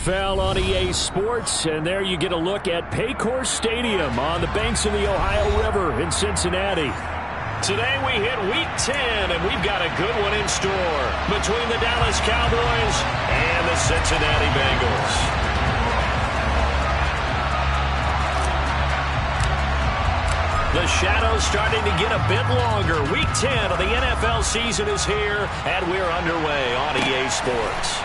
NFL on EA Sports, and there you get a look at Paycor Stadium on the banks of the Ohio River in Cincinnati. Today we hit Week 10, and we've got a good one in store between the Dallas Cowboys and the Cincinnati Bengals. The shadow's starting to get a bit longer. Week 10 of the NFL season is here, and we're underway on EA Sports.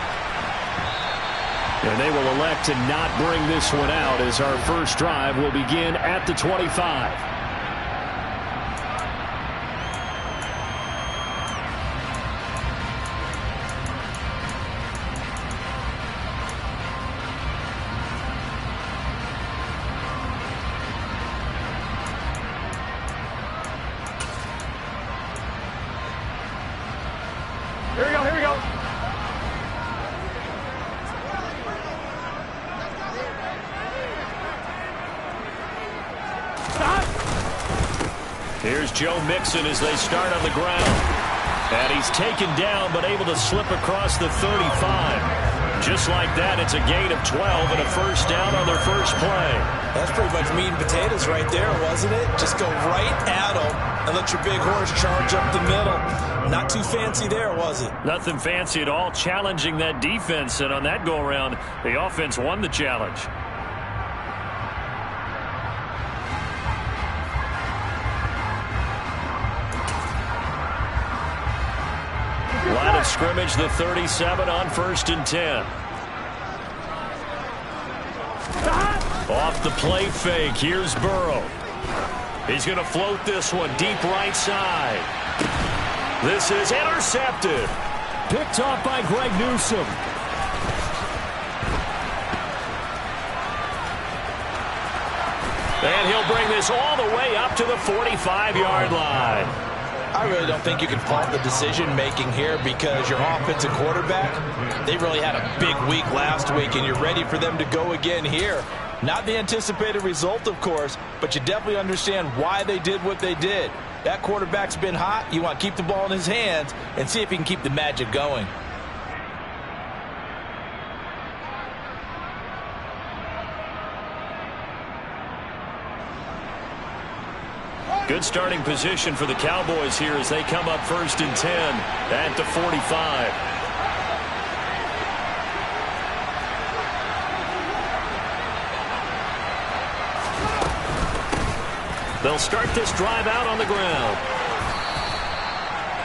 And they will elect to not bring this one out as our first drive will begin at the 25. Here we go. Here's Joe Mixon as they start on the ground. And he's taken down but able to slip across the 35. Just like that, it's a gain of 12 and a first down on their first play. That's pretty much meat and potatoes right there, wasn't it? Just go right at them and let your big horse charge up the middle. Not too fancy there, was it? Nothing fancy at all, challenging that defense. And on that go-around, the offense won the challenge. Line of scrimmage, the 37 on 1st and 10. Off the play fake, here's Burrow. He's going to float this one deep right side. This is intercepted. Picked off by Greg Newsome. And he'll bring this all the way up to the 45-yard line. I really don't think you can fault the decision-making here because your offensive quarterback, they really had a big week last week, and you're ready for them to go again here. Not the anticipated result, of course, but you definitely understand why they did what they did. That quarterback's been hot. You want to keep the ball in his hands and see if he can keep the magic going. Good starting position for the Cowboys here as they come up 1st and 10 at the 45. They'll start this drive out on the ground.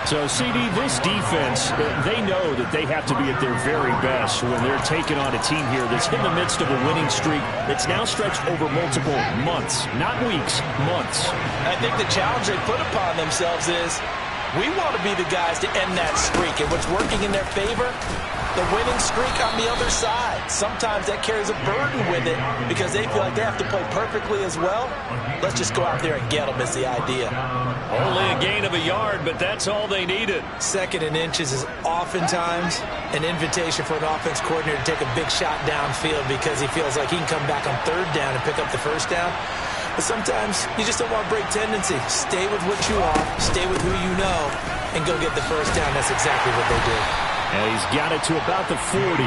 So, CD, this defense, they know that they have to be at their very best when they're taking on a team here that's in the midst of a winning streak that's now stretched over multiple months, not weeks, months. I think the challenge they put upon themselves is we want to be the guys to end that streak, and what's working in their favor, the winning streak on the other side. Sometimes that carries a burden with it because they feel like they have to play perfectly as well. Let's just go out there and get them is the idea. Only a gain of a yard, but that's all they needed. 2nd and inches is oftentimes an invitation for an offense coordinator to take a big shot downfield because he feels like he can come back on 3rd down and pick up the 1st down. But sometimes you just don't want to break tendency. Stay with what you are, stay with who you know, and go get the 1st down. That's exactly what they did. And he's got it to about the 40.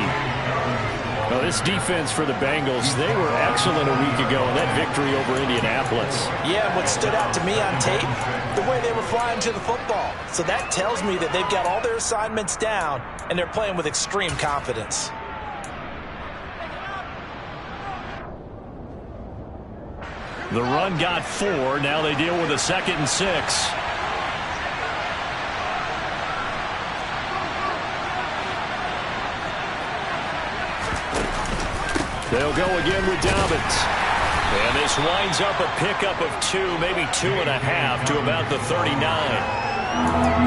Well, this defense for the Bengals, they were excellent a week ago in that victory over Indianapolis. Yeah, what stood out to me on tape, the way they were flying to the football. So that tells me that they've got all their assignments down, and they're playing with extreme confidence. The run got 4. Now they deal with a 2nd and 6. They'll go again with Dobbins. And this winds up a pickup of 2, maybe 2.5 to about the 39.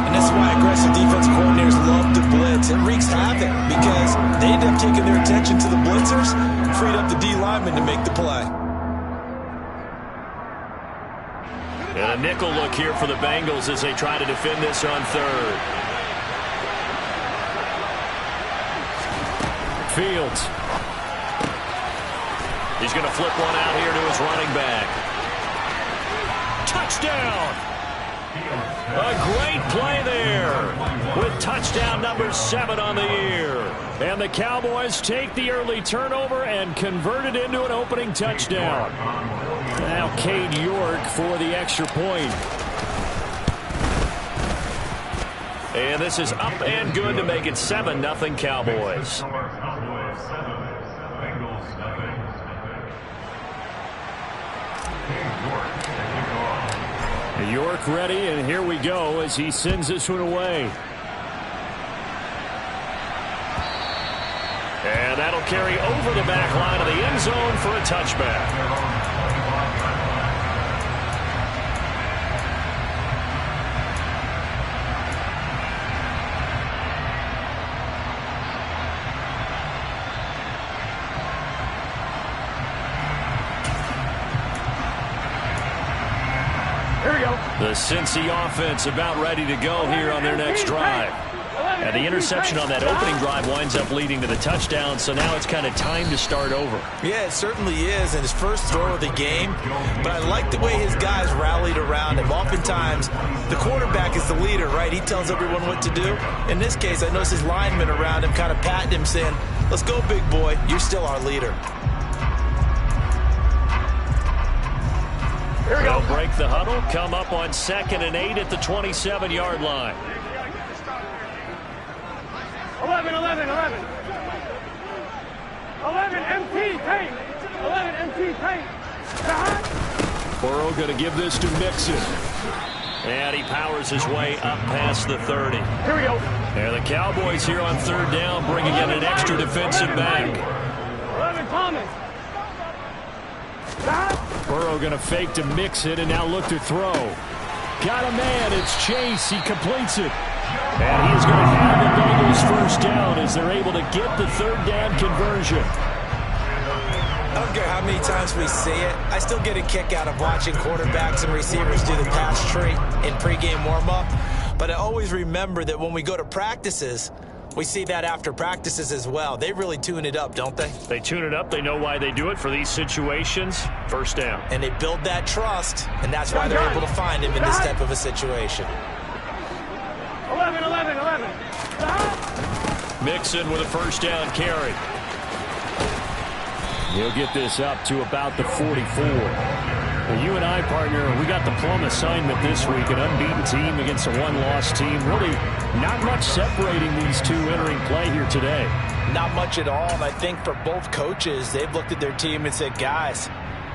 And this is why aggressive defense coordinators love to blitz. It wreaks havoc because they end up taking their attention to the blitzers, freed up the D lineman to make the play. And a nickel look here for the Bengals as they try to defend this on 3rd. Fields. He's going to flip one out here to his running back. Touchdown! A great play there with touchdown number 7 on the year. And the Cowboys take the early turnover and convert it into an opening touchdown. Now Cade York for the extra point. And this is up and good to make it 7-0 Cowboys. York ready, and here we go as he sends this one away. And that'll carry over the back line of the end zone for a touchback. The Cincy offense about ready to go here on their next drive. And the interception on that opening drive winds up leading to the touchdown, so now it's kind of time to start over. Yeah, it certainly is, and his first throw of the game. But I like the way his guys rallied around him. Oftentimes, the quarterback is the leader, right? He tells everyone what to do. In this case, I noticed his linemen around him kind of patting him, saying, "Let's go, big boy. You're still our leader." They'll break the huddle, come up on 2nd and 8 at the 27-yard line. 11 MT paint. 11 MT paint. Burrow going to give this to Mixon. And he powers his way up past the 30. Here we go. And the Cowboys here on 3rd down, bringing in an extra defensive back. 11 Thomas. Burrow going to fake to Mixon and now look to throw. Got a man. It's Chase. He completes it. And he's going to have the Bengals first down as they're able to get the 3rd down conversion. I don't care how many times we see it. I still get a kick out of watching quarterbacks and receivers do the pass tree in pregame warm-up. But I always remember that when we go to practices, we see that after practices as well. They really tune it up, don't they? They tune it up. They know why they do it for these situations. First down. And they build that trust, and that's why they're able to find him in this type of a situation. 11. Mixon with a first down carry. He'll get this up to about the 44. Well, you and I, partner, we got the plum assignment this week. An unbeaten team against a one-loss team. Really not much separating these two entering play here today. Not much at all, and I think for both coaches, they've looked at their team and said, guys,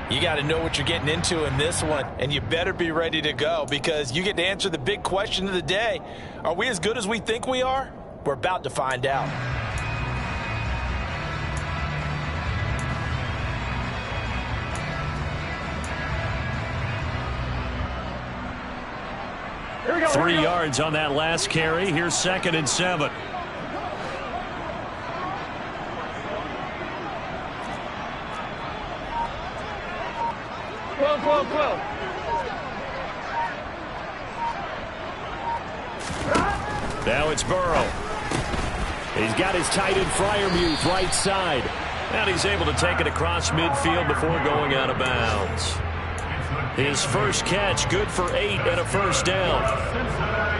you got to know what you're getting into in this one, and you better be ready to go because you get to answer the big question of the day. Are we as good as we think we are? We're about to find out. Here we go. 3 yards on that last carry. Here's 2nd and 7. Now it's Burrow. He's got his tight end Freiermuth right side. And he's able to take it across midfield before going out of bounds. His first catch, good for 8 and a first down.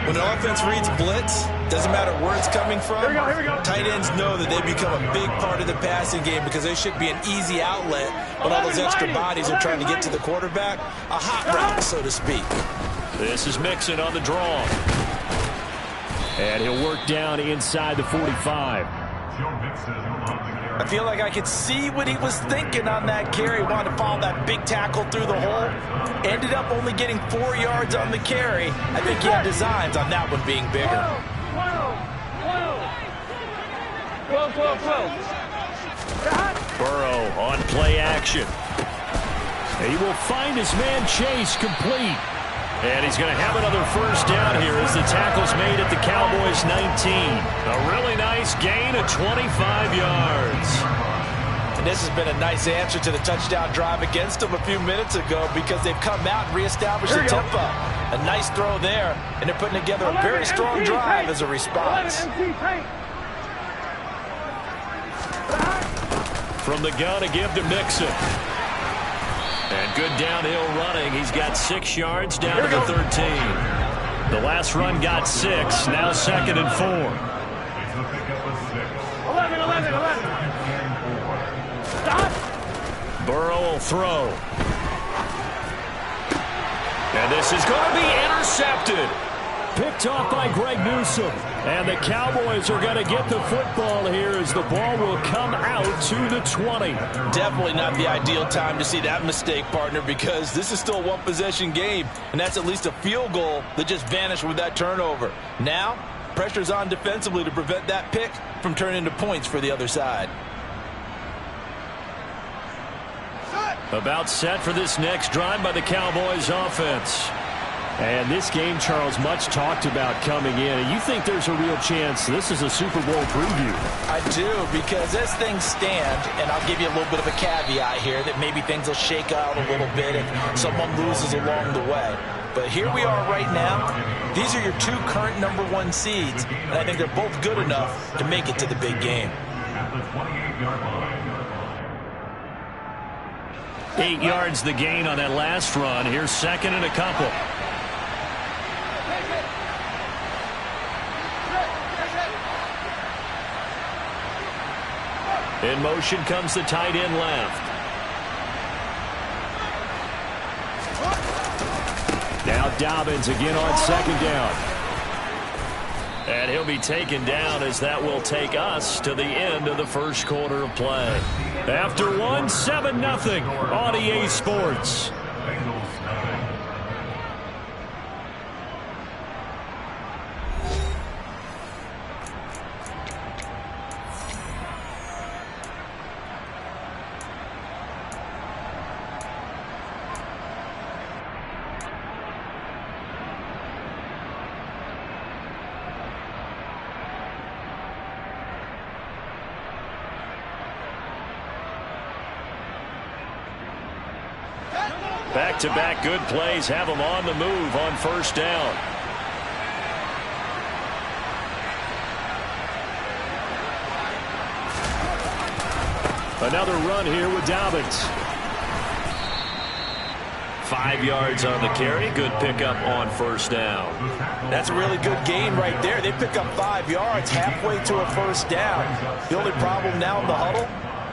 When the offense reads blitz, doesn't matter where it's coming from, Here we go. tight ends know that they become a big part of the passing game because they should be an easy outlet when all those extra bodies are trying to get to the quarterback. A hot route, so to speak. This is Mixon on the draw. And he'll work down inside the 45. I feel like I could see what he was thinking on that carry. Wanted to follow that big tackle through the hole. Ended up only getting 4 yards on the carry. I think he had designs on that one being bigger. 12. Burrow on play action. He will find his man Chase complete. And he's going to have another first down here as the tackle's made at the Cowboys 19. A really nice gain of 25 yards. And this has been a nice answer to the touchdown drive against them a few minutes ago because they've come out and reestablished the tempo. A nice throw there, and they're putting together a very strong drive as a response. From the gun, a give to Mixon. And good downhill running. He's got 6 yards down to the 13. The last run got 6. Now 2nd and 4. 11. Stop. Burrow will throw. And this is going to be intercepted. Picked off by Greg Newsome. And the Cowboys are going to get the football here as the ball will come out to the 20. Definitely not the ideal time to see that mistake, partner, because this is still a one-possession game, and that's at least a field goal that just vanished with that turnover. Now, pressure's on defensively to prevent that pick from turning into points for the other side. About set for this next drive by the Cowboys offense. And this game, Charles, much talked about coming in. And you think there's a real chance this is a Super Bowl preview? I do, because as things stand, and I'll give you a little bit of a caveat here, that maybe things will shake out a little bit if someone loses along the way. But here we are right now. These are your two current #1 seeds, and I think they're both good enough to make it to the big game. 8 yards the gain on that last run. Here's 2nd and a couple. In motion comes the tight end left. Now Dobbins again on 2nd down. And he'll be taken down as that will take us to the end of the first quarter of play. After one, 7-0 on EA Sports. Back-to-back good plays have them on the move on 1st down. Another run here with Dobbins. 5 yards on the carry. Good pickup on 1st down. That's a really good gain right there. They pick up 5 yards halfway to a 1st down. The only problem now in the huddle,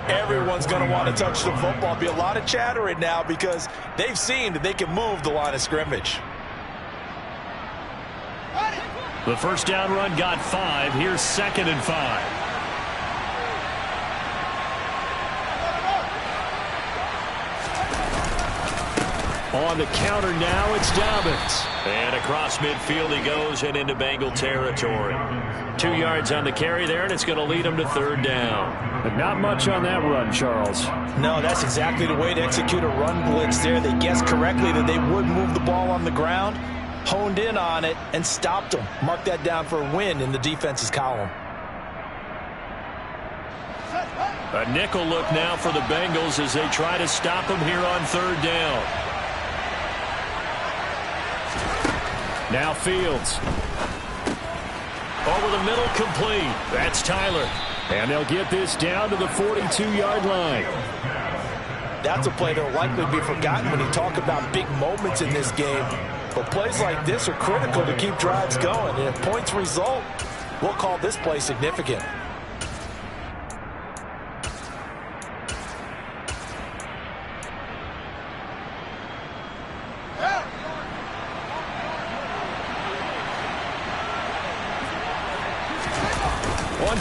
everyone's going to want to touch the football. Be a lot of chattering now because they've seen that they can move the line of scrimmage. The 1st down run got 5. Here's 2nd and 5. On the counter now, it's Dobbins. And across midfield he goes and into Bengal territory. 2 yards on the carry there, and it's going to lead him to 3rd down. But not much on that run, Charles. No, that's exactly the way to execute a run blitz there. They guessed correctly that they would move the ball on the ground, honed in on it, and stopped them. Mark that down for a win in the defense's column. A nickel look now for the Bengals as they try to stop him here on 3rd down. Now Fields. Over the middle, complete. That's Tyler. And they'll get this down to the 42-yard line. That's a play that will likely be forgotten when you talk about big moments in this game. But plays like this are critical to keep drives going. And if points result, we'll call this play significant.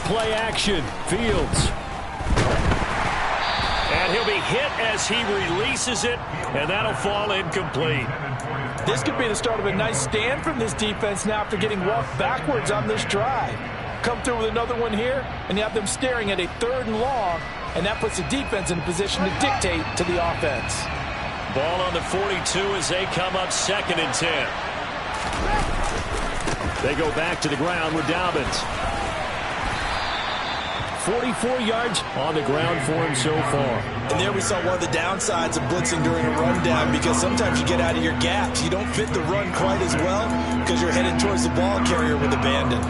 Play action. Fields. And he'll be hit as he releases it, and that'll fall incomplete. This could be the start of a nice stand from this defense now after getting walked backwards on this drive. Come through with another one here, and you have them staring at a 3rd and long, and that puts the defense in a position to dictate to the offense. Ball on the 42 as they come up 2nd and 10. They go back to the ground with Dobbins. 44 yards on the ground for him so far. And there we saw one of the downsides of blitzing during a rundown, because sometimes you get out of your gaps. You don't fit the run quite as well because you're headed towards the ball carrier with abandon.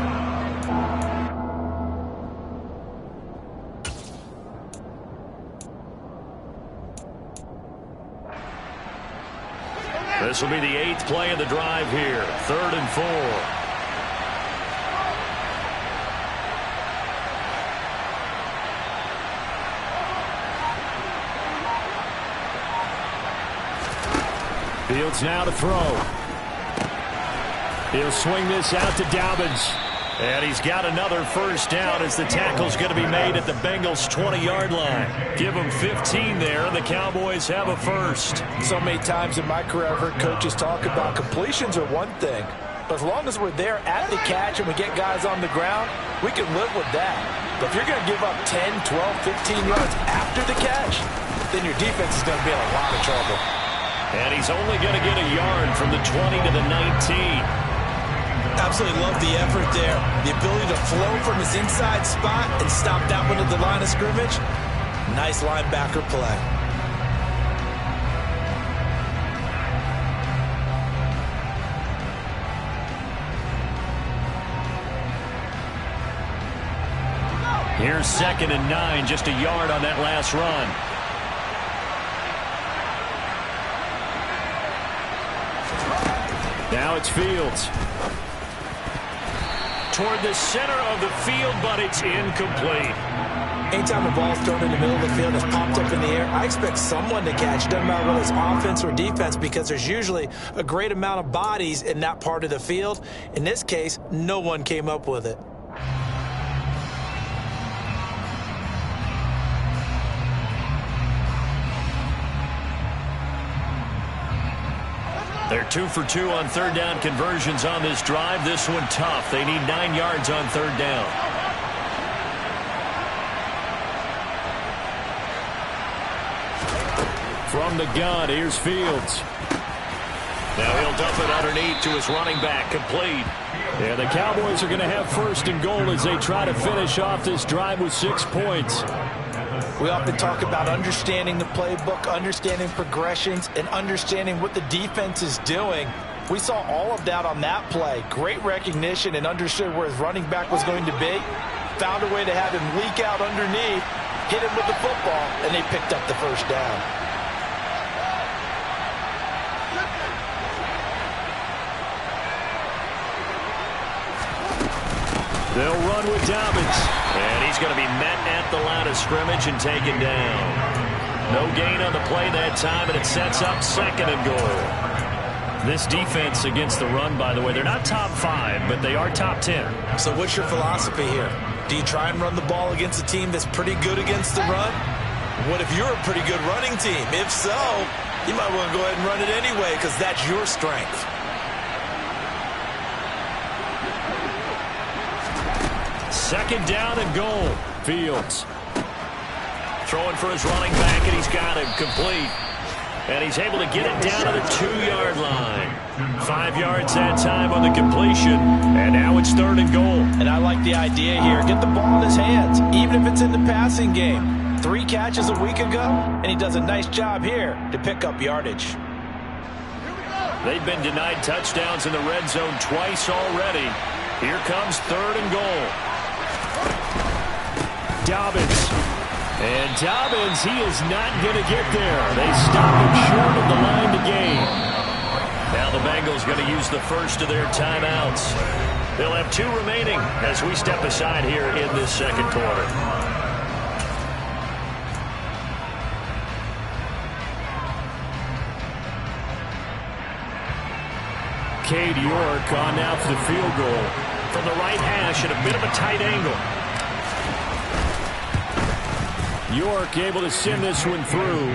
This will be the 8th play of the drive here. 3rd and 4. Fields now to throw. He'll swing this out to Dobbins. And he's got another first down as the tackle's going to be made at the Bengals' 20-yard line. Give them 15 there, and the Cowboys have a first. So many times in my career I've heard coaches talk about completions are one thing. But as long as we're there at the catch and we get guys on the ground, we can live with that. But if you're going to give up 10, 12, 15 yards after the catch, then your defense is going to be in a lot of trouble. And he's only going to get a yard from the 20 to the 19. Absolutely love the effort there. The ability to flow from his inside spot and stop that one at the line of scrimmage. Nice linebacker play. Here's 2nd and 9, just a yard on that last run. Now it's Fields. Toward the center of the field, but it's incomplete. Anytime the ball's thrown in the middle of the field, it's popped up in the air, I expect someone to catch. Doesn't matter whether it's offense or defense, because there's usually a great amount of bodies in that part of the field. In this case, no one came up with it. They're 2 for 2 on 3rd down conversions on this drive. This one tough. They need 9 yards on 3rd down. From the gun, here's Fields. Now he'll dump it underneath to his running back, complete. Yeah, the Cowboys are going to have 1st and goal as they try to finish off this drive with 6 points. We often talk about understanding the playbook, understanding progressions, and understanding what the defense is doing. We saw all of that on that play. Great recognition and understood where his running back was going to be. Found a way to have him leak out underneath, hit him with the football, and they picked up the first down. They'll run with Dobbins. And he's going to be met at the line of scrimmage and taken down. No gain on the play that time, and it sets up 2nd and goal. This defense against the run, by the way, they're not top 5, but they are top 10. So what's your philosophy here? Do you try and run the ball against a team that's pretty good against the run? What if you're a pretty good running team? If so, you might want to go ahead and run it anyway because that's your strength. Second down and goal. Fields throwing for his running back, and he's got him complete. And he's able to get it down to the 2-yard line. 5 yards that time on the completion. And now it's 3rd and goal. And I like the idea here. Get the ball in his hands, even if it's in the passing game. 3 catches a week ago, and he does a nice job here to pick up yardage. They've been denied touchdowns in the red zone twice already. Here comes 3rd and goal. Dobbins. And Dobbins, he is not going to get there. They stop him short of the line to gain. Now the Bengals going to use the first of their timeouts. They'll have 2 remaining as we step aside here in this 2nd quarter. Cade York on now for the field goal. From the right hash at a bit of a tight angle. York able to send this one through.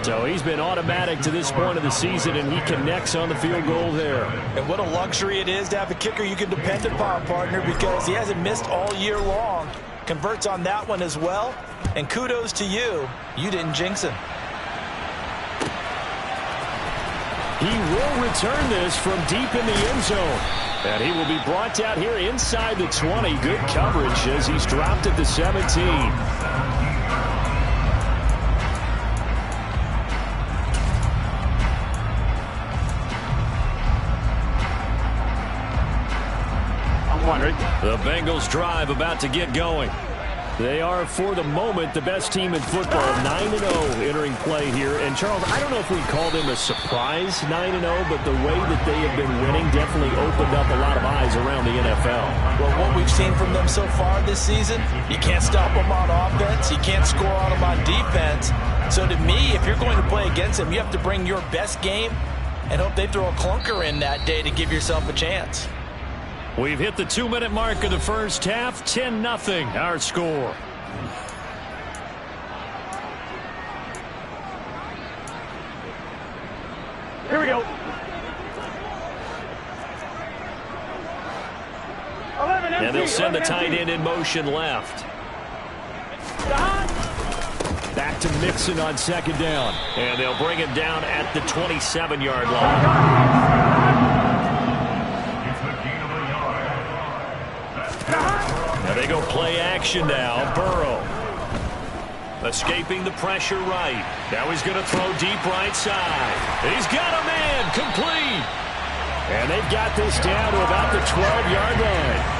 So he's been automatic to this point of the season, and he connects on the field goal there. And what a luxury it is to have a kicker you can depend upon, partner, because he hasn't missed all year long. Converts on that one as well. And kudos to you. You didn't jinx him. He will return this from deep in the end zone. And he will be brought down here inside the 20. Good coverage as he's dropped at the 17. The Bengals drive about to get going. They are, for the moment, the best team in football, 9-0 entering play here. And, Charles, I don't know if we call them a surprise 9-0, but the way that they have been winning definitely opened up a lot of eyes around the NFL. Well, what we've seen from them so far this season, you can't stop them on offense. You can't score on them on defense. So, to me, if you're going to play against them, you have to bring your best game and hope they throw a clunker in that day to give yourself a chance. We've hit the 2-minute mark of the first half. 10-0 our score. Here we go. 11 And they'll send the tight empty. end in motion left. Back to Mixon on second down. And they'll bring him down at the 27-yard line. Now they go play action now. Burrow. Escaping the pressure right. Now he's going to throw deep right side. He's got a man. Complete. And they've got this down to about the 12-yard line.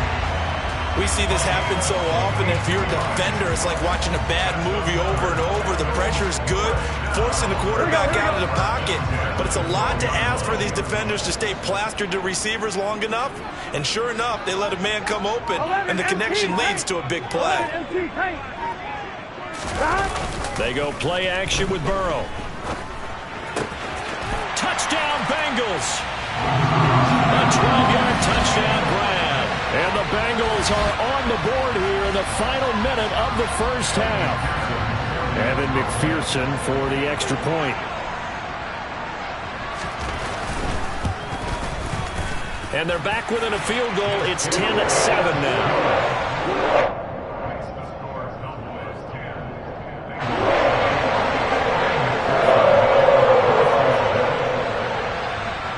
We see this happen so often. If you're a defender, it's like watching a bad movie over and over. The pressure is good, forcing the quarterback out of the pocket. But it's a lot to ask for these defenders to stay plastered to receivers long enough. And sure enough, they let a man come open, and the connection leads to a big play. They go play action with Burrow. Touchdown, Bengals. A 12-yard touchdown grab. And the Bengals are on the board here in the final minute of the first half. Evan McPherson for the extra point. And they're back within a field goal. It's 10-7 now.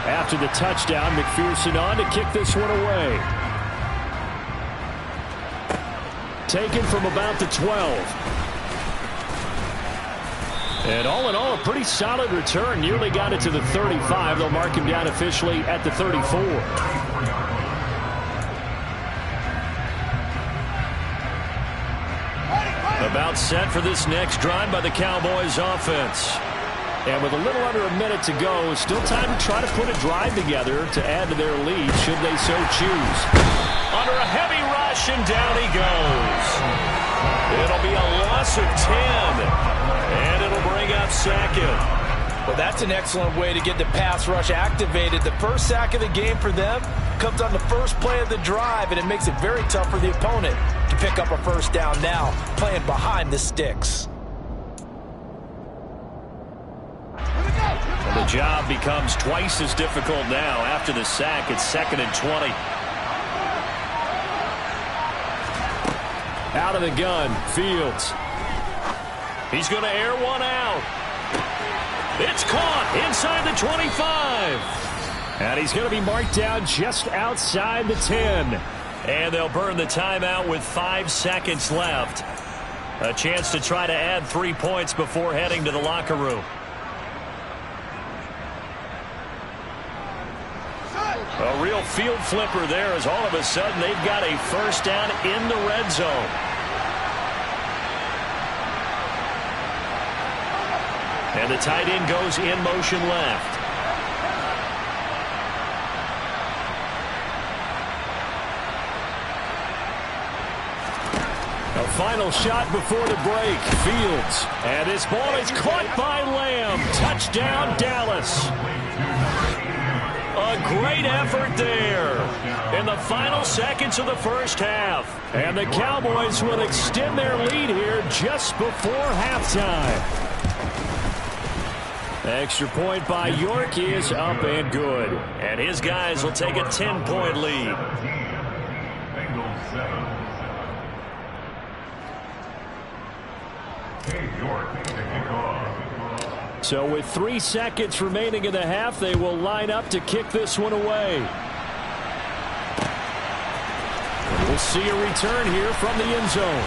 After the touchdown, McPherson on to kick this one away. Taken from about the 12. And all in all, a pretty solid return. Nearly got it to the 35. They'll mark him down officially at the 34. About set for this next drive by the Cowboys offense. And with a little under a minute to go, still time to try to put a drive together to add to their lead should they so choose. Under a heavy rush, and down he goes. It'll be a loss of 10, and it'll bring up second. Well, that's an excellent way to get the pass rush activated. The first sack of the game for them comes on the first play of the drive, and it makes it very tough for the opponent to pick up a first down now, playing behind the sticks. Well, the job becomes twice as difficult now. After the sack, it's 2nd and 20. Out of the gun, Fields. He's going to air one out. It's caught inside the 25. And he's going to be marked down just outside the 10. And they'll burn the timeout with 5 seconds left. A chance to try to add 3 points before heading to the locker room. A real field flipper there as all of a sudden they've got a first down in the red zone. And the tight end goes in motion left. A final shot before the break. Fields. And this ball is caught by Lamb. Touchdown, Dallas. A great effort there in the final seconds of the first half. And the Cowboys will extend their lead here just before halftime. Extra point by York is up and good. And his guys will take a 10-point lead. So with 3 seconds remaining in the half, they will line up to kick this one away. We'll see a return here from the end zone.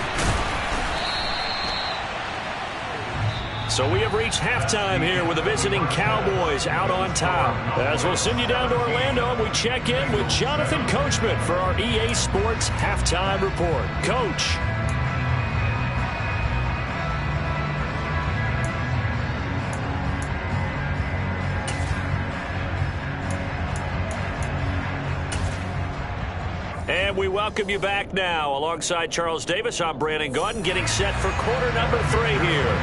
So we have reached halftime here with the visiting Cowboys out on top. As we'll send you down to Orlando, and we check in with Jonathan Coachman for our EA Sports Halftime Report. Coach. And we welcome you back now. Alongside Charles Davis, I'm Brandon Gaudin, getting set for quarter number 3 here.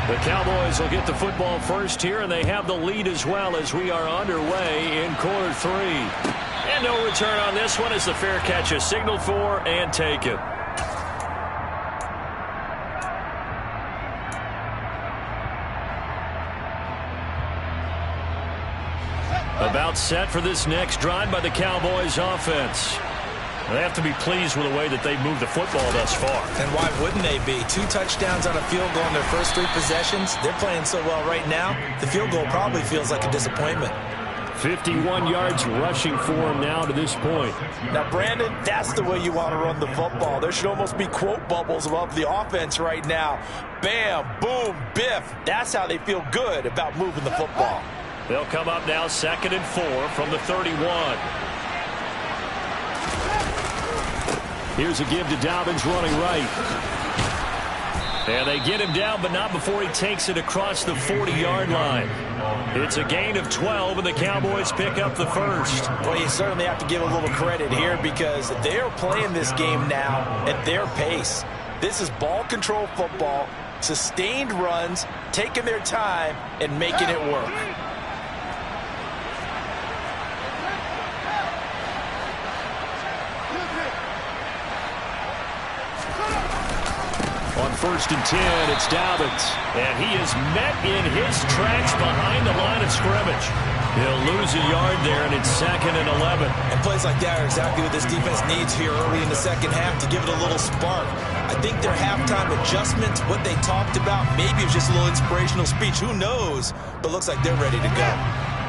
The Cowboys will get the football first here, and they have the lead as well as we are underway in quarter 3. And no return on this one as the fair catch is signaled for and taken. About set for this next drive by the Cowboys offense. They have to be pleased with the way that they've moved the football thus far. And why wouldn't they be? 2 touchdowns on a field goal in their first 3 possessions. They're playing so well right now, the field goal probably feels like a disappointment. 51 yards rushing for him now to this point. Now, Brandon, that's the way you want to run the football. There should almost be quote bubbles above the offense right now. Bam, boom, biff. That's how they feel good about moving the football. They'll come up now 2nd and 4 from the 31. Here's a give to Dobbins running right. And they get him down, but not before he takes it across the 40-yard line. It's a gain of 12, and the Cowboys pick up the first. Well, you certainly have to give a little credit here because they're playing this game now at their pace. This is ball control football, sustained runs, taking their time, and making it work. On 1st and 10, it's Dobbins. And he is met in his tracks behind the line of scrimmage. He'll lose a yard there, and it's 2nd and 11. And plays like that are exactly what this defense needs here early in the second half to give it a little spark. I think their halftime adjustments, what they talked about, maybe it was just a little inspirational speech. Who knows? But looks like they're ready to go.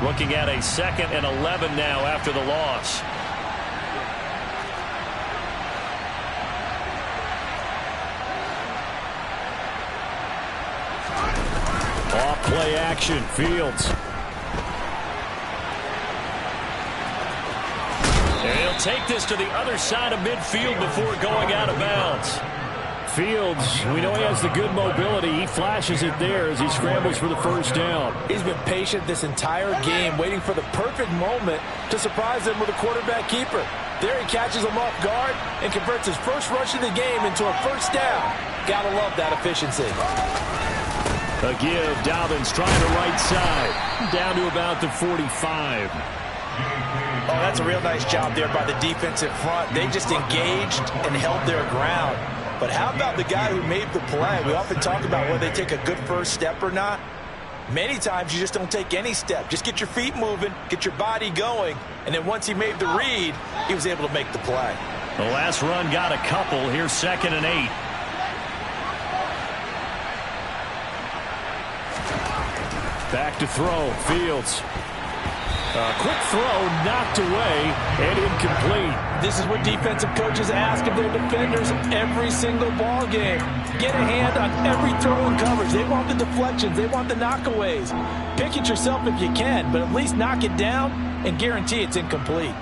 Looking at a 2nd and 11 now after the loss. Off play action, Fields. And he'll take this to the other side of midfield before going out of bounds. Fields, we know he has the good mobility. He flashes it there as he scrambles for the first down. He's been patient this entire game, waiting for the perfect moment to surprise them with a quarterback keeper. There he catches him off guard and converts his first rush of the game into a first down. Gotta love that efficiency. A give, Dobbins trying the right side. Down to about the 45. Oh, that's a real nice job there by the defensive front. They just engaged and held their ground. But how about the guy who made the play? We often talk about whether they take a good first step or not. Many times you just don't take any step. Just get your feet moving, get your body going, and then once he made the read, he was able to make the play. The last run got a couple. Here's 2nd and 8. Back to throw, Fields. A quick throw knocked away and incomplete. This is what defensive coaches ask of their defenders every single ball game. Get a hand on every throw in coverage. They want the deflections. They want the knockaways. Pick it yourself if you can, but at least knock it down and guarantee it's incomplete.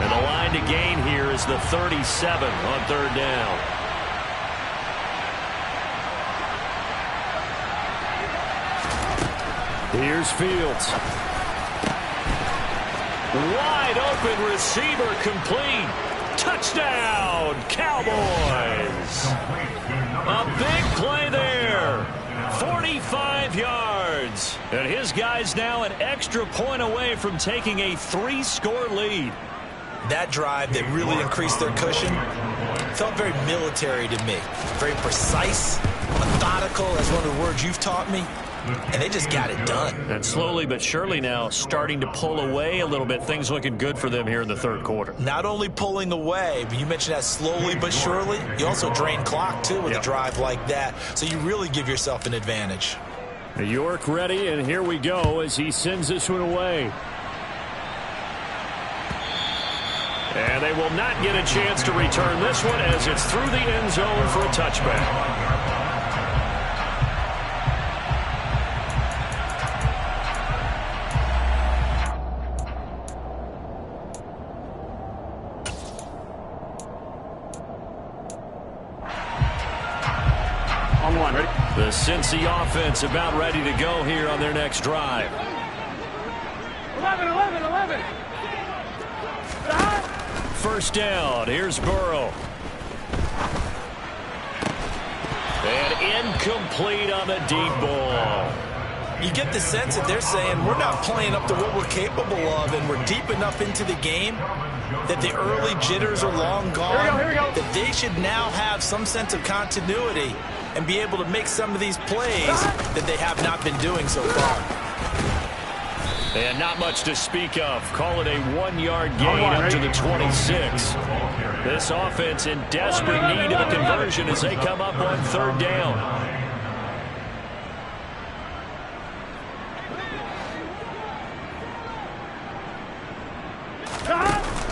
And the line to gain here is the 37 on 3rd down. Here's Fields. Wide open receiver complete. Touchdown, Cowboys. A big play there. 45 yards. And his guys now an extra point away from taking a 3-score lead. That drive that really increased their cushion felt very military to me. Very precise, methodical, that's one of the words you've taught me. And they just got it done. And slowly but surely now starting to pull away a little bit. Things looking good for them here in the 3rd quarter. Not only pulling away, but you mentioned that slowly but surely. You also drain clock, too, with a drive like that. So you really give yourself an advantage. York ready, and here we go as he sends this one away. And they will not get a chance to return this one as it's through the end zone for a touchback. On Cincy offense about ready to go here on their next drive. 11. First down. Here's Burrow. And incomplete on the deep ball. You get the sense that they're saying we're not playing up to what we're capable of, and we're deep enough into the game that the early jitters are long gone, Here we go. that they should now have some sense of continuity and be able to make some of these plays that they have not been doing so far. And not much to speak of. Call it a 1-yard gain up to the 26. This offense in desperate need of a conversion as they come up on third down.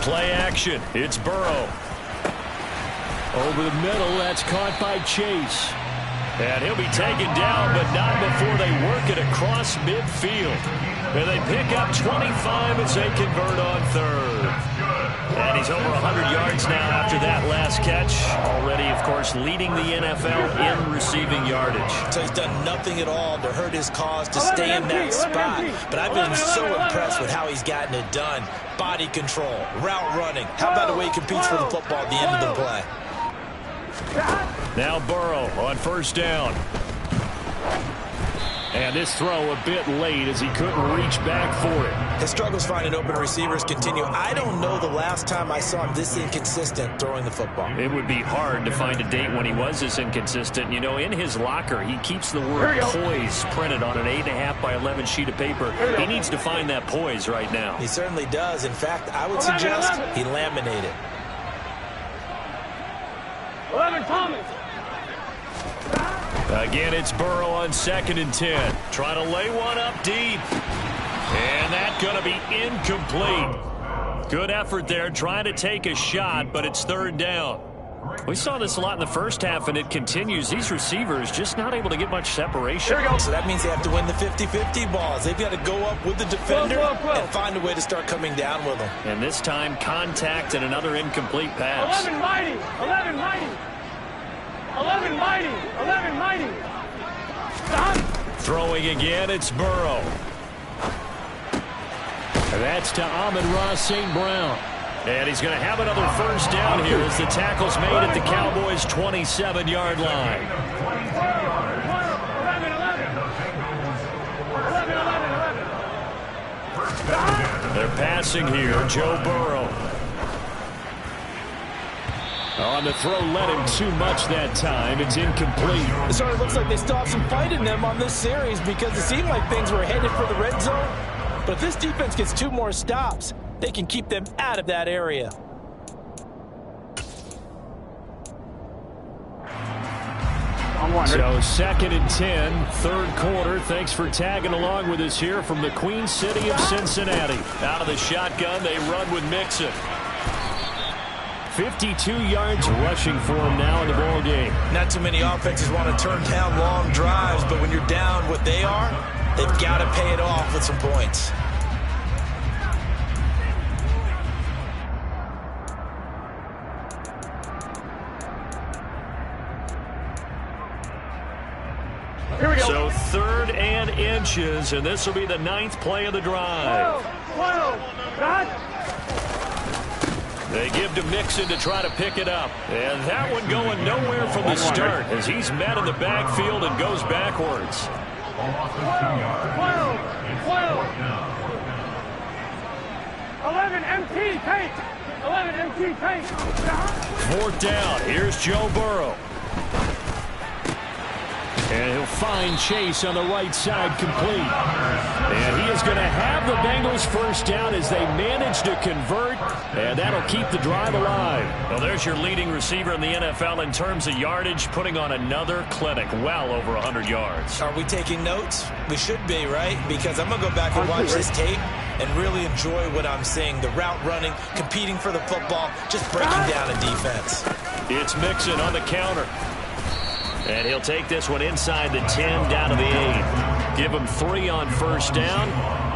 Play action. It's Burrow. Over the middle. That's caught by Chase. And he'll be taken down, but not before they work it across midfield. And they pick up 25 as they convert on third. And he's over 100 yards now after that last catch. Already, of course, leading the NFL in receiving yardage. So he's done nothing at all to hurt his cause, to stay in that spot. But I've been so impressed with how he's gotten it done. Body control, route running. How about the way he competes for the football at the end of the play? Now Burrow on first down. And this throw a bit late as he couldn't reach back for it. His struggles finding open receivers continue. I don't know the last time I saw him this inconsistent throwing the football. It would be hard to find a date when he was this inconsistent. You know, in his locker, he keeps the word poise printed on an 8.5 by 11 sheet of paper. He needs to find that poise right now. He certainly does. In fact, I would suggest he laminate it. 11 Thomas. Again, it's Burrow on 2nd and 10. Trying to lay one up deep. And that's going to be incomplete. Good effort there, trying to take a shot, but it's third down. We saw this a lot in the first half, and it continues. These receivers just not able to get much separation. So that means they have to win the 50-50 balls. They've got to go up with the defender and find a way to start coming down with them. And this time, contact and another incomplete pass. 11 mighty. 11 mighty. 11 mighty. 11 mighty. Stop. Throwing again, it's Burrow. And that's to Amon-Ra St. Brown. And he's going to have another first down here as the tackle's made at the Cowboys' 27-yard line. 11. They're passing here. Joe Burrow. On the throw, led him too much that time. It's incomplete. It sort of looks like they still have some fight in them on this series because it seemed like things were headed for the red zone. But if this defense gets 2 more stops, they can keep them out of that area. So 2nd and 10, third quarter. Thanks for tagging along with us here from the Queen City of Cincinnati. Out of the shotgun, they run with Mixon. 52 yards rushing for him now in the ball game. Not too many offenses want to turn down long drives, but when you're down what they are, they've got to pay it off with some points. Here we go. So 3rd and inches, and this will be the 9th play of the drive. 12. God. They give to Mixon to try to pick it up. And that one going nowhere from the start as he's met in the backfield and goes backwards. 12. 11 empty tank. 11 empty tank. 4th down. Here's Joe Burrow. And he'll find Chase on the right side complete. And he is going to have the Bengals first down as they manage to convert. And that'll keep the drive alive. Well, there's your leading receiver in the NFL in terms of yardage, putting on another clinic, well over 100 yards. Are we taking notes? We should be, right? Because I'm going to go back and watch this tape and really enjoy what I'm seeing. The route running, competing for the football, just breaking down a defense. It's Mixon on the counter. And he'll take this one inside the 10, down to the 8. Give him 3 on first down.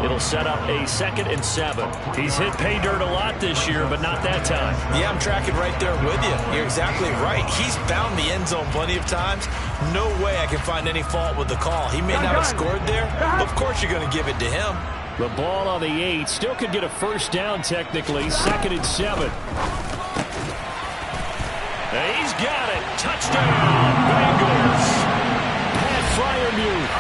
It'll set up a 2nd and 7. He's hit pay dirt a lot this year, but not that time. Yeah, I'm tracking right there with you. You're exactly right. He's found the end zone plenty of times. No way I can find any fault with the call. He may not have scored there. Of course you're going to give it to him. The ball on the 8. Still could get a first down technically. 2nd and 7. He's got it. Touchdown, Bengals. Pat Fryermuth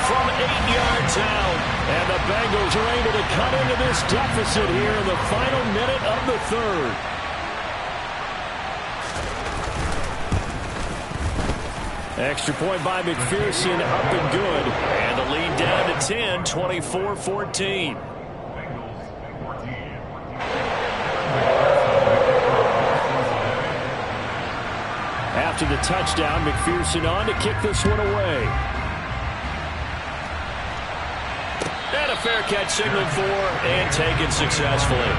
from 8 yards out. And the Bengals are able to cut into this deficit here in the final minute of the 3rd. Extra point by McPherson, up and good. And the lead down to 10, 24-14. After the touchdown, McPherson on to kick this one away. And a fair catch signaled for and taken successfully.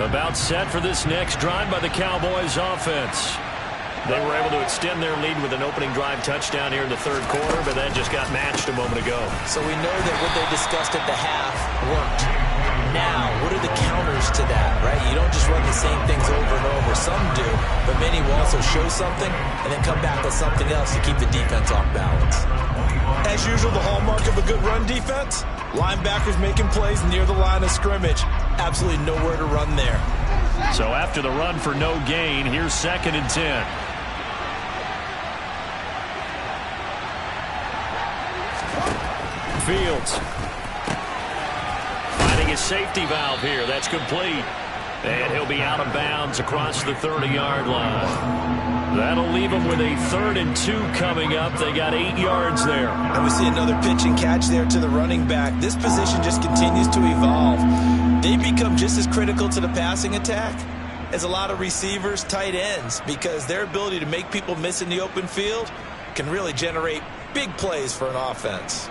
About set for this next drive by the Cowboys offense. They were able to extend their lead with an opening drive touchdown here in the 3rd quarter, but that just got matched a moment ago. So we know that what they discussed at the half worked. Now, what are the counters to that, right? You don't just run the same things over and over. Some do, but many will also show something and then come back with something else to keep the defense off balance. As usual, the hallmark of a good run defense, linebackers making plays near the line of scrimmage. Absolutely nowhere to run there. So after the run for no gain, here's 2nd and 10. Fields finding his safety valve here. That's complete. And he'll be out of bounds across the 30-yard line. That'll leave him with a 3rd and 2 coming up. They got 8 yards there. And we see another pitch and catch there to the running back. This position just continues to evolve. They become just as critical to the passing attack as a lot of receivers, tight ends, because their ability to make people miss in the open field can really generate big plays for an offense.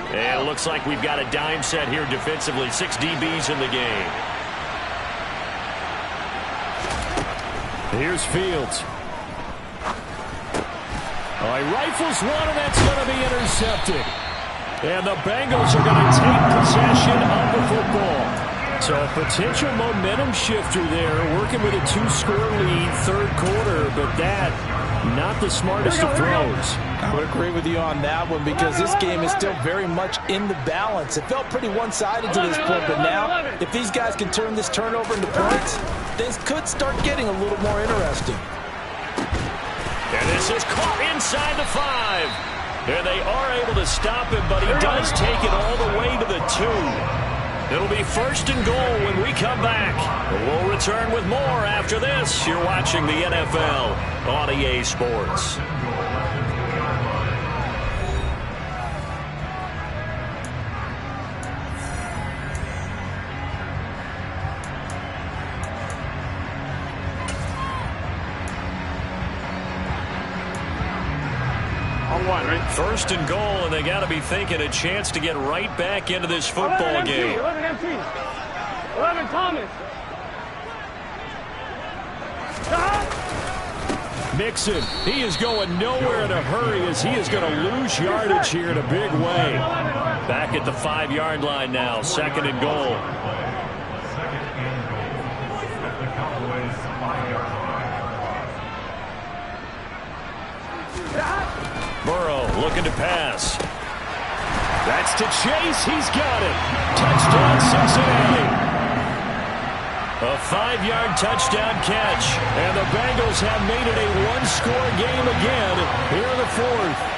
And it looks like we've got a dime set here defensively. 6 DBs in the game. Here's Fields. Oh, he rifles one, and that's going to be intercepted. And the Bengals are going to take possession of the football. So a potential momentum shifter there, working with a 2-score lead, 3rd quarter, but that, not the smartest of throws. I would agree with you on that one because this game is still very much in the balance. It felt pretty one-sided to this point, but now, if these guys can turn this turnover into points, things could start getting a little more interesting. And this is caught inside the 5. And they are able to stop him, but he does take it all the way to the 2. It'll be 1st and goal when we come back. We'll return with more after this. You're watching the NFL on EA Sports. On 1, right? 1st and goal, and they got to be thinking a chance to get right back into this football game. 11 empty. 11 Thomas. Mixon, he is going nowhere in a hurry as he is going to lose yardage here in a big way. Back at the 5-yard line now, 2nd and goal. Burrow looking to pass. That's to Chase. He's got it. Touchdown, Cincinnati. A 5-yard touchdown catch. And the Bengals have made it a 1-score game again here in the 4th.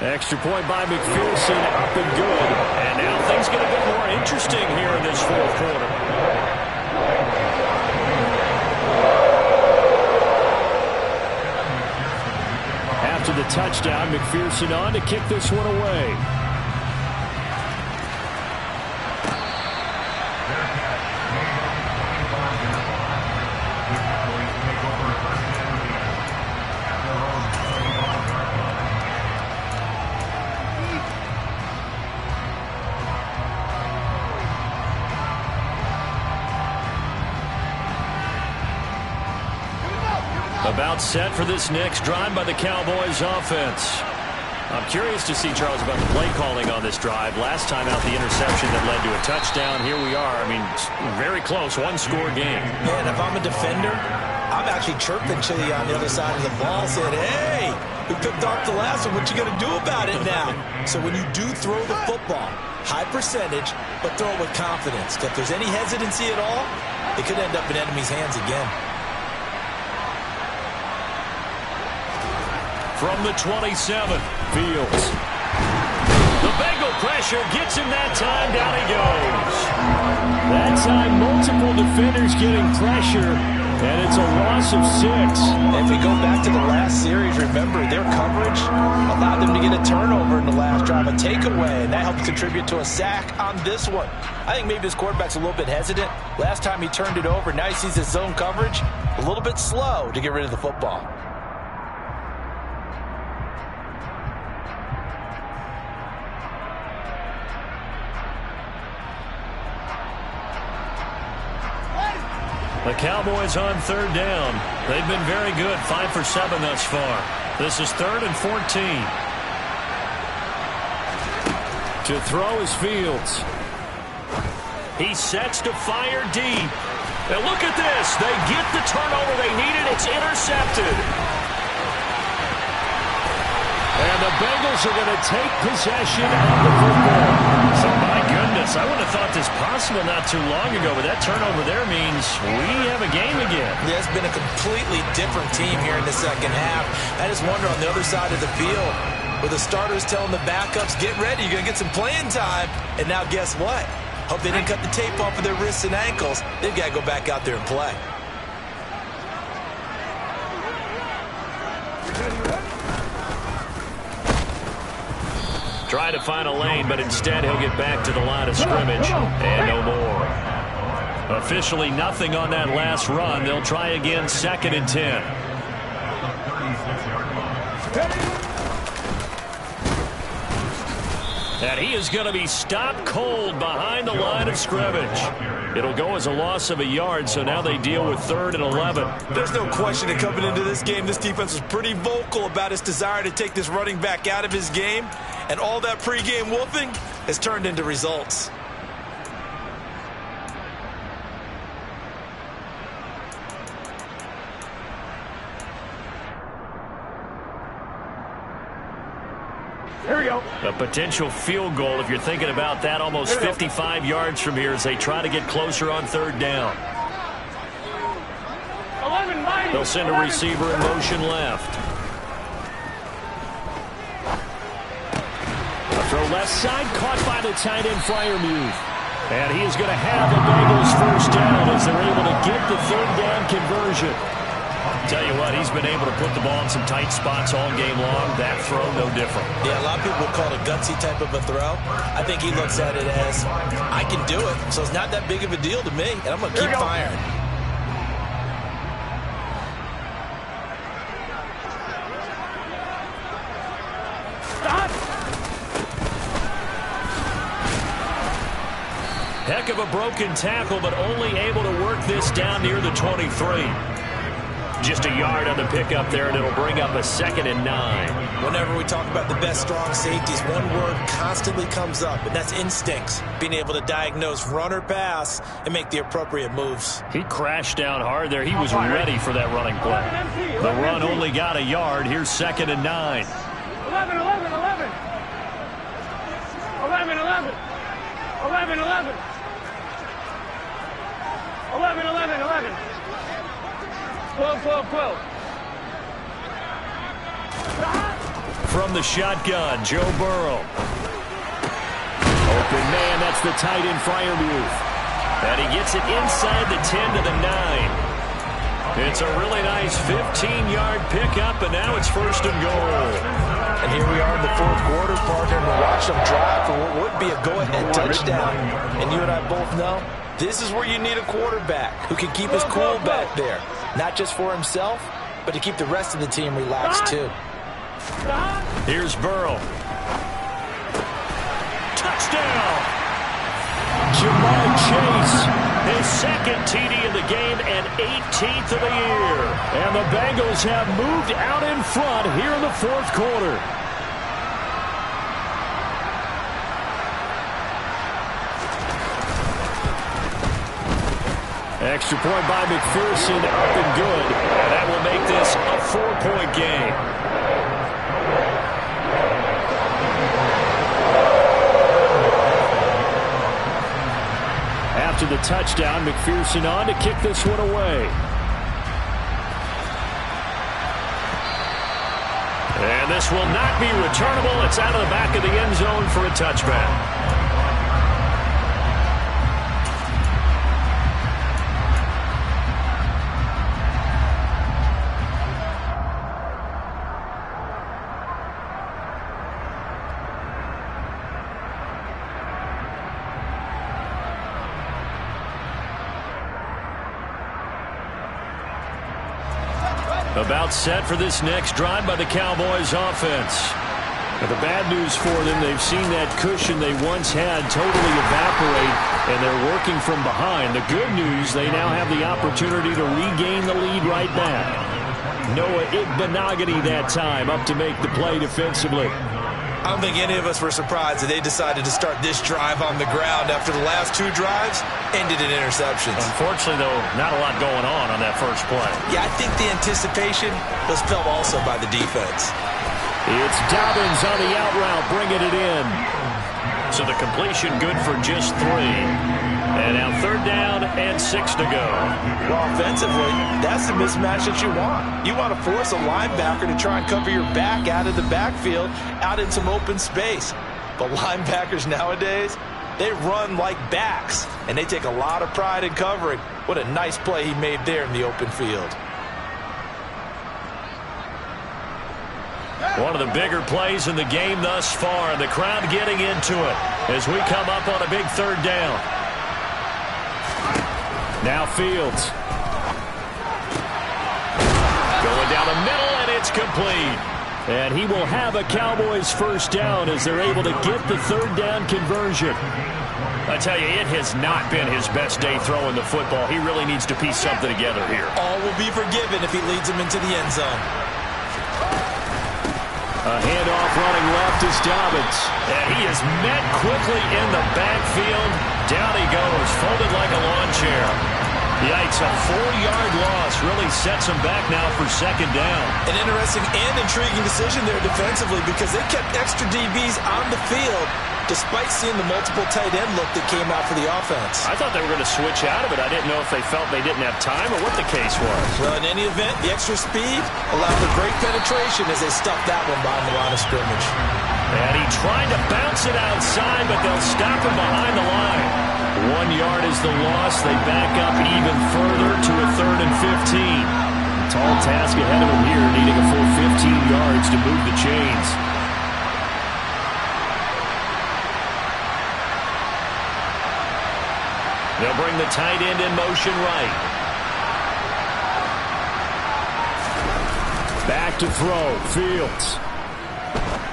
Extra point by McPherson, up and good. And now things get a bit more interesting here in this 4th quarter. After the touchdown, McPherson on to kick this one away. Timeout set for this next drive by the Cowboys offense. I'm curious to see, Charles, about the play calling on this drive. Last time out, the interception that led to a touchdown. Here we are. I mean, very close, one-score game. Man, if I'm a defender, I'm actually chirping Chili on the other side of the ball, saying, hey, we picked off the last one. What you going to do about it now? So when you do throw the football, high percentage, but throw it with confidence. If there's any hesitancy at all, it could end up in enemy's hands again. From the 27, Fields. The Bengal pressure gets him that time. Down he goes. That time, multiple defenders getting pressure, and it's a loss of 6. If we go back to the last series, remember, their coverage allowed them to get a turnover in the last drive, a takeaway, and that helped contribute to a sack on this one. I think maybe this quarterback's a little bit hesitant. Last time he turned it over, now he sees his zone coverage a little bit slow to get rid of the football. The Cowboys on third down. They've been very good, 5 for 7 thus far. This is 3rd and 14. To throw is Fields. He sets to fire deep. And look at this. They get the turnover they needed. It's intercepted. And the Bengals are going to take possession of the football. So, my goodness, I wouldn't have thought this possible not too long ago, but that turnover there means we have a game again. Yeah, it's been a completely different team here in the second half. I just wonder on the other side of the field, with the starters telling the backups, get ready, you're going to get some playing time. And now guess what? Hope they didn't cut the tape off of their wrists and ankles. They've got to go back out there and play. Try to find a lane, but instead he'll get back to the line of scrimmage, and no more. Officially nothing on that last run. They'll try again, 2nd and 10. And he is going to be stopped cold behind the line of scrimmage. It'll go as a loss of a yard, so now they deal with 3rd and 11. There's no question that coming into this game, this defense was pretty vocal about its desire to take this running back out of his game. And all that pregame wolfing has turned into results. Here we go. A potential field goal, if you're thinking about that, almost 55 yards from here as they try to get closer on 3rd down. 11 mighty. They'll send a receiver in motion left. Throw left side, caught by the tight end Freiermuth. And he is going to have the Bengals first down as they're able to get the 3rd down conversion. Tell you what, he's been able to put the ball in some tight spots all game long. That throw, no different. Yeah, a lot of people will call it a gutsy type of a throw. I think he looks at it as, I can do it, so it's not that big of a deal to me, and I'm going to keep firing. Stop. Heck of a broken tackle, but only able to work this down near the 23. Just a yard on the pickup there, and it'll bring up a 2nd and 9. Whenever we talk about the best strong safeties, one word constantly comes up, and that's instincts. Being able to diagnose run or pass and make the appropriate moves. He crashed down hard there. He was ready for that running play. The run only got a yard. Here's 2nd and 9. 11, 11, 11. 11, 11. 11, 11. 11, 11, 11. 12, 12, 12. From the shotgun, Joe Burrow. Open man, that's the tight end Freiermuth. And he gets it inside the 10 to the 9. It's a really nice 15-yard pickup, and now it's 1st and goal. And here we are in the 4th quarter, partner, and we watch them drive for what would be a go-ahead touchdown. And you and I both know this is where you need a quarterback who can keep his cool back there. Not just for himself, but to keep the rest of the team relaxed, too. Here's Burrow. Touchdown! Jamar Chase, his second TD of the game and 18th of the year. And the Bengals have moved out in front here in the fourth quarter. Extra point by McPherson, up and good. And that will make this a 4-point game. After the touchdown, McPherson on to kick this one away. And this will not be returnable. It's out of the back of the end zone for a touchback. About set for this next drive by the Cowboys offense. Now, the bad news for them, they've seen that cushion they once had totally evaporate, and they're working from behind. The good news, they now have the opportunity to regain the lead right back. Noah Igbenogany that time up to make the play defensively. I don't think any of us were surprised that they decided to start this drive on the ground after the last two drives ended in interceptions. Unfortunately, though, not a lot going on that first play. Yeah, I think the anticipation was felt also by the defense. It's Dobbins on the out route, bringing it in. So the completion good for just 3. And now 3rd down and 6 to go. Well, offensively, that's the mismatch that you want. You want to force a linebacker to try and cover your back out of the backfield, out in some open space. But linebackers nowadays, they run like backs, and they take a lot of pride in covering. What a nice play he made there in the open field. One of the bigger plays in the game thus far, and the crowd getting into it as we come up on a big 3rd down. Now Fields. Going down the middle, and it's complete. And he will have a Cowboys first down as they're able to get the 3rd down conversion. I tell you, it has not been his best day throwing the football. He really needs to piece something together here. All will be forgiven if he leads him into the end zone. A handoff running left is Dobbins. And he is met quickly in the backfield. Down he goes, folded like a lawn chair. Yikes, a 4-yard loss really sets him back now for 2nd down. An interesting and intriguing decision there defensively because they kept extra DBs on the field despite seeing the multiple tight end look that came out for the offense. I thought they were going to switch out of it. I didn't know if they felt they didn't have time or what the case was. Well, in any event, the extra speed allowed for great penetration as they stuffed that one behind the line of scrimmage. And he tried to bounce it outside, but they'll stop him behind the line. 1 yard is the loss. They back up even further to a 3rd and 15. Tall task ahead of him here, needing a full 15 yards to move the chains. They'll bring the tight end in motion right. Back to throw, Fields.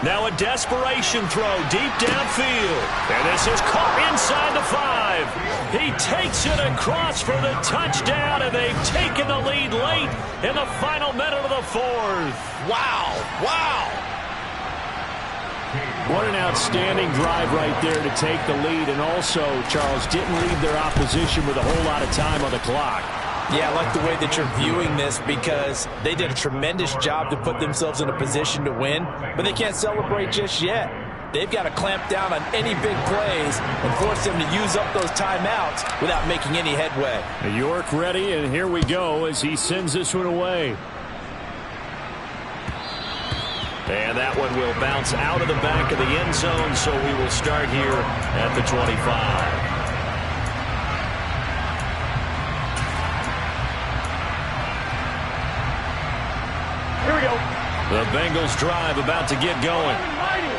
Now a desperation throw deep downfield. And this is caught inside the 5. He takes it across for the touchdown, and they've taken the lead late in the final minute of the 4th. Wow, wow. What an outstanding drive right there to take the lead, and also, Charles, didn't leave their opposition with a whole lot of time on the clock. Yeah, I like the way that you're viewing this because they did a tremendous job to put themselves in a position to win, but they can't celebrate just yet. They've got to clamp down on any big plays and force them to use up those timeouts without making any headway. York ready, and here we go as he sends this one away. And that one will bounce out of the back of the end zone, so we will start here at the 25. Here we go. The Bengals drive about to get going.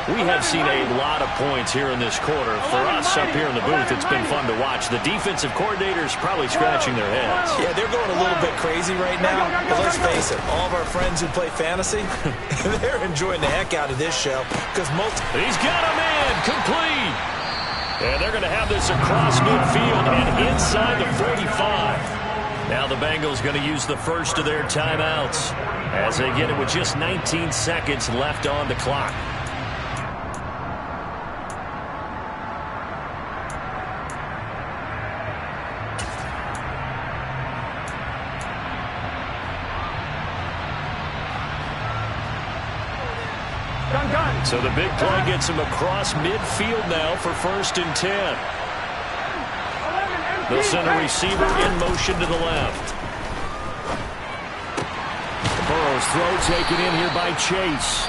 We have seen a lot of points here in this quarter. For us up here in the booth, it's been fun to watch. The defensive coordinators probably scratching their heads. Yeah, they're going a little bit crazy right now. But let's face it, all of our friends who play fantasy, they're enjoying the heck out of this show. Because most... He's got a man complete. And they're going to have this across midfield and inside the 45. Now the Bengals going to use the first of their timeouts as they get it with just 19 seconds left on the clock. So the big play gets him across midfield now for 1st and 10. They'll send a receiver in motion to the left. Burrow's throw taken in here by Chase.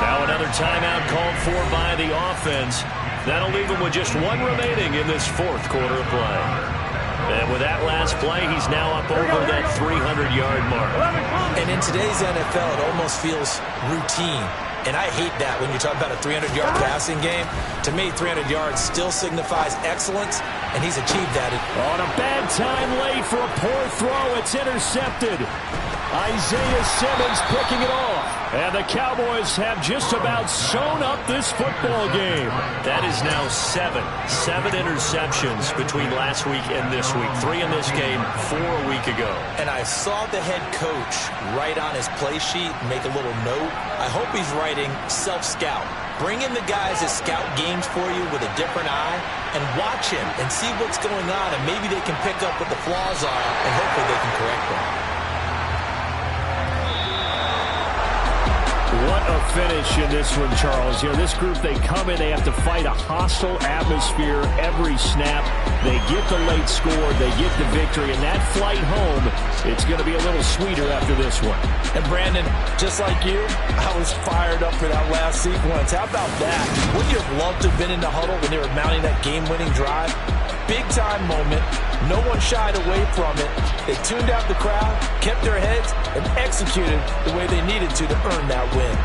Now another timeout called for by the offense. That'll leave him with just one remaining in this 4th quarter of play. And with that last play, he's now up over that 300-yard mark. And in today's NFL, it almost feels routine. And I hate that when you talk about a 300-yard passing game. To me, 300 yards still signifies excellence, and he's achieved that. On a bad time late for a poor throw. It's intercepted. Isaiah Simmons picking it off. And the Cowboys have just about sewn up this football game. That is now 7 interceptions between last week and this week. 3 in this game, 4 a week ago. And I saw the head coach write on his play sheet, make a little note. I hope he's writing self-scout. Bring in the guys that scout games for you with a different eye and watch him and see what's going on, and maybe they can pick up what the flaws are, and hopefully they can correct them. What a finish in this one, Charles. You know, this group, they come in, they have to fight a hostile atmosphere every snap. They get the late score, they get the victory, and that flight home, it's going to be a little sweeter after this one. And Brandon, just like you, I was fired up for that last sequence. How about that? Wouldn't you have loved to have been in the huddle when they were mounting that game-winning drive? Big-time moment. No one shied away from it. They tuned out the crowd, kept their heads, and executed the way they needed to earn that win.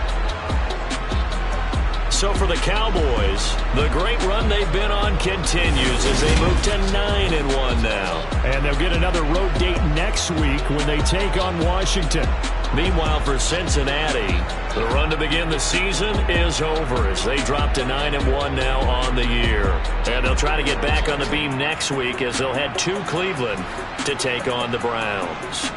So for the Cowboys, the great run they've been on continues as they move to 9-1 now. And they'll get another road date next week when they take on Washington. Meanwhile, for Cincinnati, the run to begin the season is over as they drop to 9-1 now on the year. And they'll try to get back on the beam next week as they'll head to Cleveland to take on the Browns.